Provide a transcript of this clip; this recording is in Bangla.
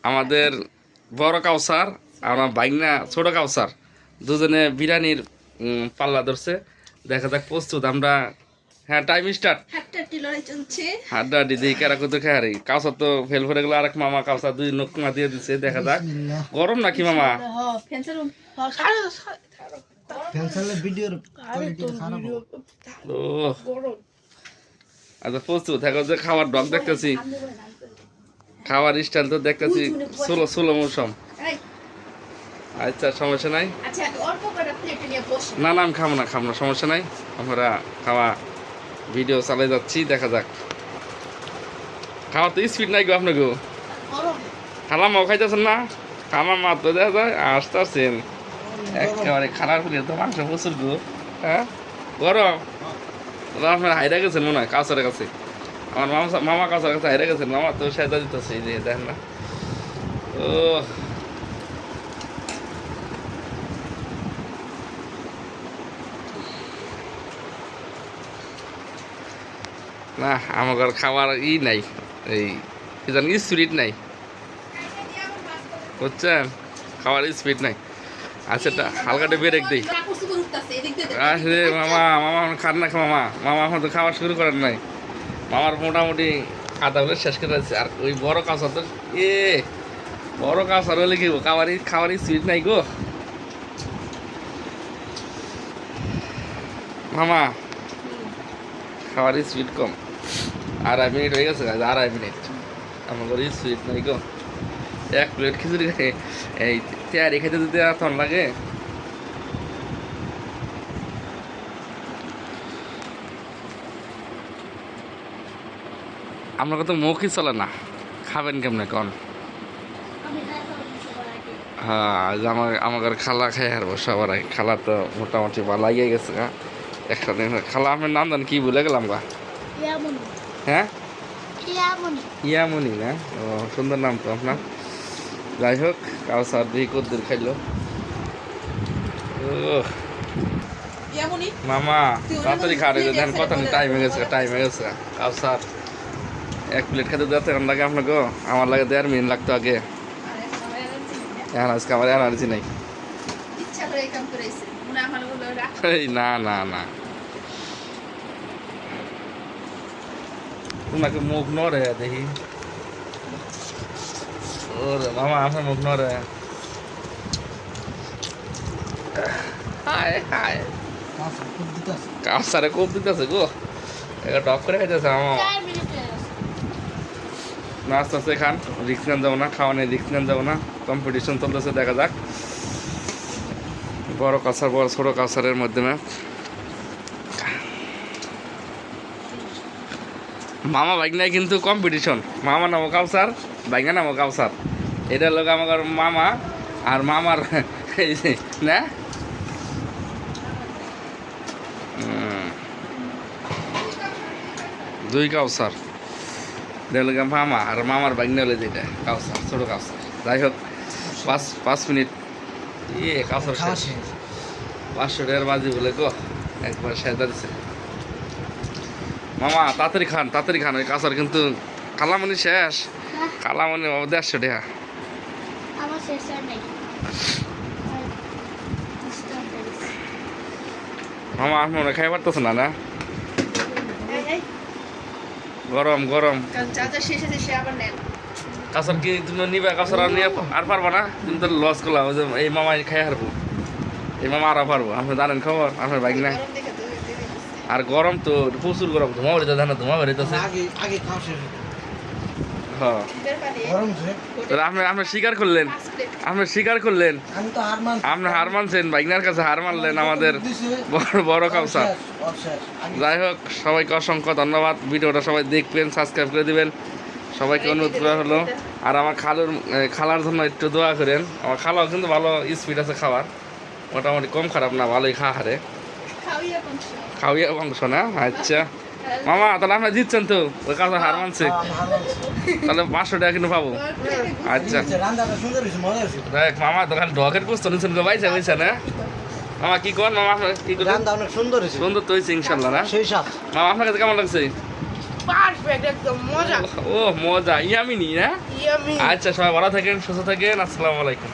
আমাদের বড় কাউসার আর আমার বাইকনা ছোট কাউসার দুজনে বিরিয়ানির পাল্লা ধরছে। দেখা যাক প্রস্তুত আমরা। হ্যাঁ, টাইম স্টার্ট। হাড্ডাহাড্ডি দিয়ে কেরা কত খেয়ারি। কাউসার তো ফেল করে গেল, আরেক মামা কাউসার দুই নকমা দিয়ে দিচ্ছে। দেখা যাক গরম নাকি মামা। ও আচ্ছা, প্রস্তুত এখন যে খাওয়ার ডগ দেখতেছি, খাওয়ার স্টাইল তো দেখতেছি সোলো সোলো মৌসুম। আচ্ছা, সমস্যা নাই। না না, আমি খাবো না, সমস্যা নাই। আমরা খাওয়া ভিডিও চালাই যাচ্ছি, দেখা যাক। খাওয়ার তো স্পিড নাই গো আপনাকে। খালা মাও খাইতেছেন না? খামার মাত্র দেখা যায় আসতে আসছেন একেবারে খানার ফুলে তো মাংস প্রচুর গো। হ্যাঁ, গরম। আপনার হাইরা গেছেন মনে হয় কাউসারের কাছে। আমার মামা কাউসারের কাছে হাইরা গেছেন। মামা তো সেদা দিতেছে, এই যে দেখেন না। ও না, আমার খাবার নাই, এই কি জানি স্পিড নাই, বুঝছেন? খাবার স্পিড নাই। আচ্ছা, হালকাটা ব্রেক দিই। আরে মামা, মামা খান না মামা, মামা এখন তো খাওয়া শুরু করেন নাই। মামার মোটামুটি আধা বলে শেষ করে আছে। আর ওই বড় কাঁচা তো বড় কাঁচা হলে কি খাবারই স্পিড নাই গো মামা। খাওয়ার স্পিড কম। 2.5 মিনিট হয়ে গেছে, 2.5 মিনিট। আমার স্পিড নাই গো। 1 প্লেট খিচুড়ি এই তেয়ারি খেতে দিতে তখন লাগে। আপনার কত মুখই চলে না, খাবেন কেমনে কন? হ্যাঁ, আমার খালা খাই হারবো সবার আগে। খালা তো মোটামুটি ভালো লাগিয়ে গেছে। একসাথে খালা, আপনার নাম জান কি ভুলে গেলাম গা। হ্যাঁ, ইয়ামনি না? ও, সুন্দর নাম তো আপনার। যাই হোক, কাউসার দিয়ে কদ্দুর খাইলো। মামা তাড়াতাড়ি খাওয়া দেন, কত টাইম হয়ে গেছে। কাউসার 1 প্লেট খেতে দিতে এখন লাগে আপনাকে। আমার লাগে 1.5 মিনিট লাগতো আগে। এখন আজকে আমার এনার্জি নাই। এই না না না, তোমাকে মুখ নড়ে দেখি। ওরে মামা, আপনার মুখ নড়ে। হায় হায়, কাউসারে কোপ দিতেছে গো। এটা টপ করে খাইতেছে মামা। না, আস্তে আস্তে খান, রিক্স নেন যাবো না, খাওয়া নেই, রিক্স নেন যাবো না। কম্পিটিশন চলতেছে, দেখা যাক বড় কাছার বড় ছোট কাছারের মাধ্যমে। মামা বাইক নাই কিন্তু কম্পিটিশন। মামা নামো কাউসার, বাইকা নামো কাউসার। এটা লোক আমার মামা আর মামার না। দুই কাউসার, এটা লোক মামা আর মামার বাইক নিয়ে যেটা কাউসার, ছোট কাউসার। যাই হোক, 5 মিনিট। কাউসার 500 টাকার বাজি বলে গো, একবার সেদা দিছে। মামা তাড়াতাড়ি খান, ওই কাঁচার কিন্তু কালামনি শেষ। কালামনি 150 টাকা। মামা আপনারা খাই পারতেছে না? গরম গরম কাঁচার কি তুমি নিবে? কাঁচার আর নিয়ে আর পারবা না, তুমি তো লস করলাম। ওই যে এই মামা খাই হারবো, এই মামা আরও পারবো। আপনি জানেন খবর, আপনার বাইক না। আর গরম তো প্রচুর গরম, ধোঁয়া বেরোতে জানো, ধোঁয়া বেরোতেছে। হ্যাঁ, আপনি স্বীকার করলেন, আপনি হার মানছেন, বাইকনার কাছে হার মানলেন আমাদের বড় কাউসার। যাই হোক, সবাইকে অসংখ্য ধন্যবাদ। ভিডিওটা সবাই দেখবেন, সাবস্ক্রাইব করে দিবেন, সবাইকে অনুরোধ করা হলো। আর আমার খালার জন্য একটু দোয়া করেন। আমার খালাও কিন্তু ভালো স্পিড আছে খাওয়ার, মোটামুটি কম খারাপ না, ভালোই হারে। খাওয়াইয়া মাংস না? আচ্ছা মামা, তাহলে আপনার জিতছেন তো, ওই কাছে হার মানছে, তাহলে 500 টাকা কিন্তু পাবো। আচ্ছা দেখ মামা, তো খালি ডগের পোস্ত নিচ্ছেন গো, বাইছে না মামা? কি কর মামা, কি করেন? সুন্দর তো হয়েছে ইনশাল্লাহ না? মামা আপনার কাছে কেমন লাগছে? পারফেক্ট একদম মজা। ও মজা, ইয়ামিনি না? ইয়ামি। আচ্ছা সবাই ভালো থাকেন, সুস্থ থাকেন, আসসালামু আলাইকুম।